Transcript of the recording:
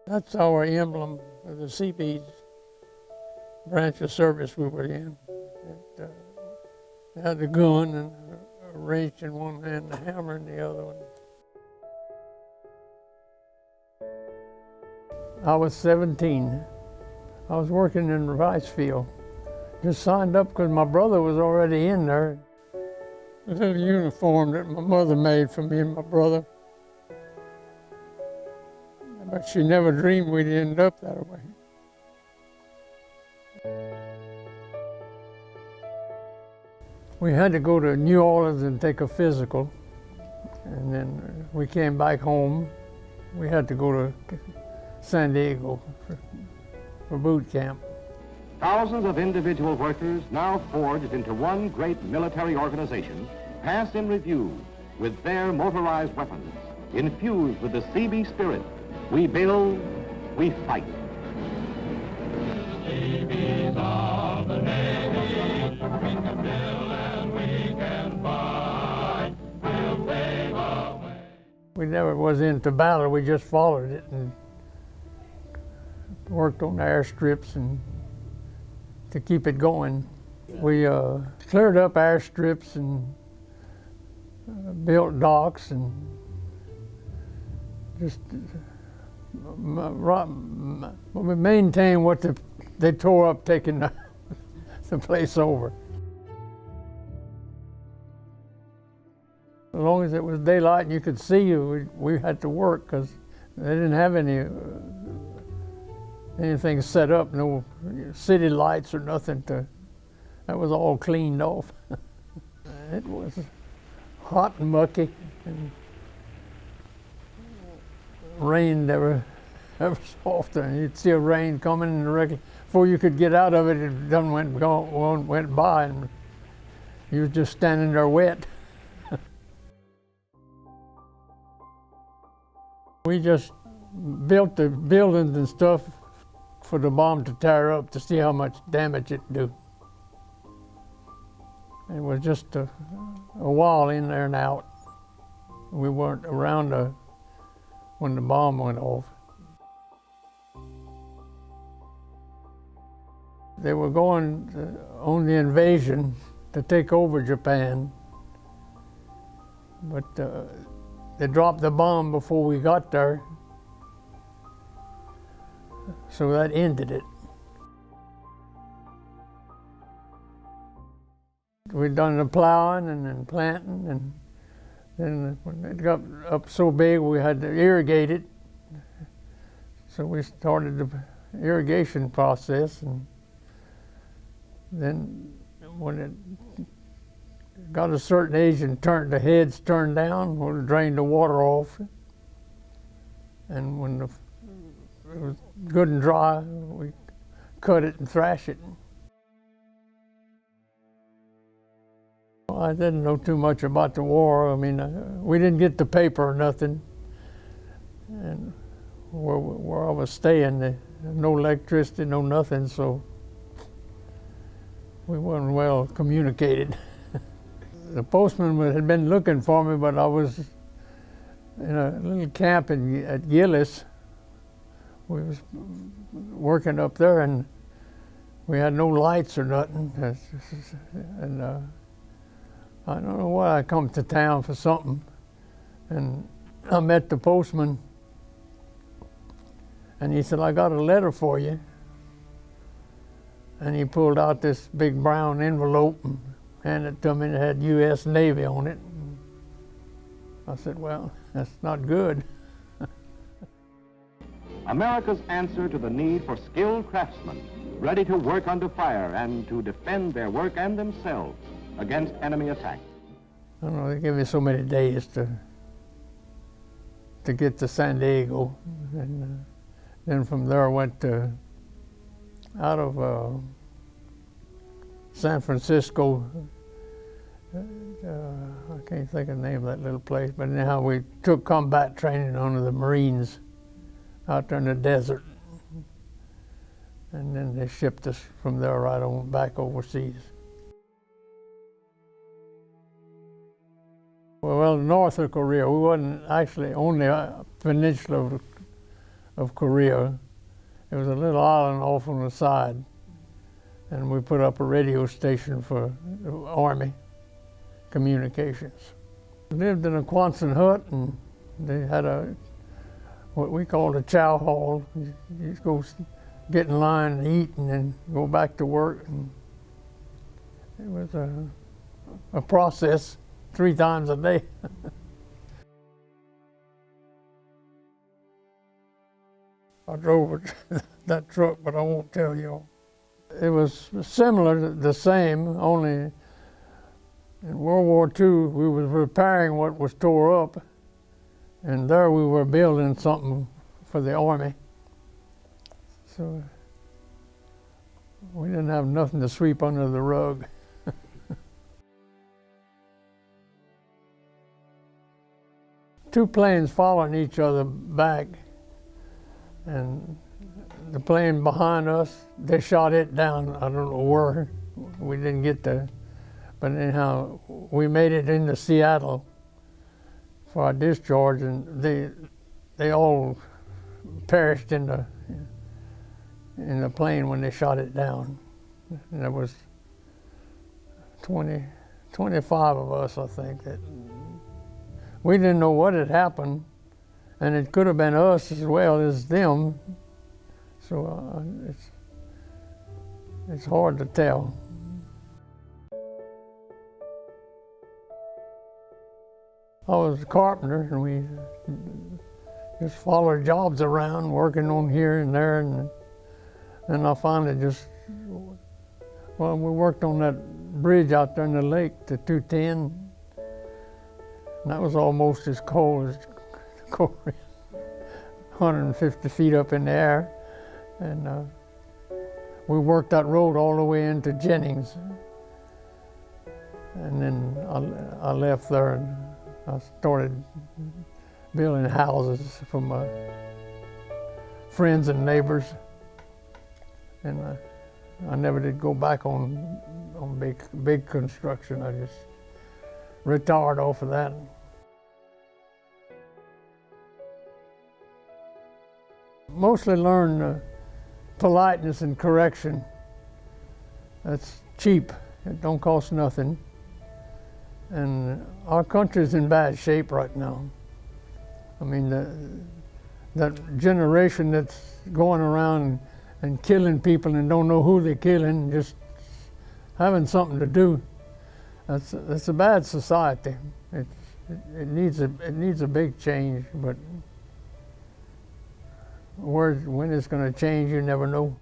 That's our emblem of the Seabees branch of service we were in. It had a gun and a wrench in one hand, a hammer in the other one. I was 17. I was working in the rice field. Just signed up because my brother was already in there. A little uniform that my mother made for me and my brother. But she never dreamed we'd end up that way. We had to go to New Orleans and take a physical, and then we came back home. We had to go to San Diego for boot camp. Thousands of individual workers, now forged into one great military organization, pass in review with their motorized weapons, infused with the Seabee spirit. We build, we fight. Seabees of the Navy, we can build and we can fight. We'll pave a way. We never was into battle, we just followed it and worked on airstrips and to keep it going. We cleared up airstrips and built docks and just we maintained what they tore up, taking the place over. As long as it was daylight and you could see, we had to work because they didn't have anything set up, no city lights or nothing. That was all cleaned off. It was hot and mucky, and rained ever so often. You'd see a rain coming, and before you could get out of it, it done went by, and you was just standing there wet. We just built the buildings and stuff for the bomb to tear up to see how much damage it'd do. It was just a while in there and out. We weren't around when the bomb went off. They were going on the invasion to take over Japan, but they dropped the bomb before we got there, so that ended it. We'd done the plowing and then planting, and then when it got up so big we had to irrigate it. So we started the irrigation process, and then when it got a certain age and the heads turned down, we'll drain the water off. And when it was good and dry, we cut it and thrash it. I didn't know too much about the war. I mean, we didn't get the paper or nothing. And where I was staying, no electricity, no nothing, so we weren't well communicated. The postman had been looking for me, but I was in a little camp at Gillis. We was working up there, and we had no lights or nothing. And I don't know why I come to town for something, and I met the postman, and he said, "I got a letter for you." And he pulled out this big brown envelope and handed it to me, and it had U.S. Navy on it. I said, "Well, that's not good." America's answer to the need for skilled craftsmen, ready to work under fire and to defend their work and themselves against enemy attack. I don't know, they gave me so many days to get to San Diego. And then from there I went out of San Francisco. I can't think of the name of that little place, but anyhow, we took combat training under the Marines out there in the desert. And then they shipped us from there right on back overseas. Well, north of Korea, we wasn't actually on the peninsula of Korea. It was a little island off on the side, and we put up a radio station for the Army communications. We lived in a Quonset hut, and they had what we called a chow hall. You just go get in line and eat, and then go back to work. And it was a process 3 times a day. I drove that truck, but I won't tell y'all. It was similar, the same, only in World War II, we was repairing what was tore up, and there we were building something for the Army. So we didn't have nothing to sweep under the rug. Two planes following each other back, and the plane behind us, they shot it down. I don't know where. We didn't get there. But anyhow, we made it into Seattle for our discharge, and they all perished in the plane when they shot it down. And there was 25 of us, I think. That we didn't know what had happened, and it could have been us as well as them. So it's hard to tell. I was a carpenter, and we just followed jobs around, working on here and there, and I finally we worked on that bridge out there in the lake, the 210, and that was almost as cold as Korea, 150 feet up in the air, and we worked that road all the way into Jennings, and then I left there, and I started building houses for my friends and neighbors, and I never did go back on big construction. I just retired off of that. Mostly learned politeness and correction. That's cheap. It don't cost nothing. And our country's in bad shape right now. I mean, that generation that's going around and killing people and don't know who they're killing, just having something to do. That's a bad society. It needs a big change, but when it's going to change, you never know.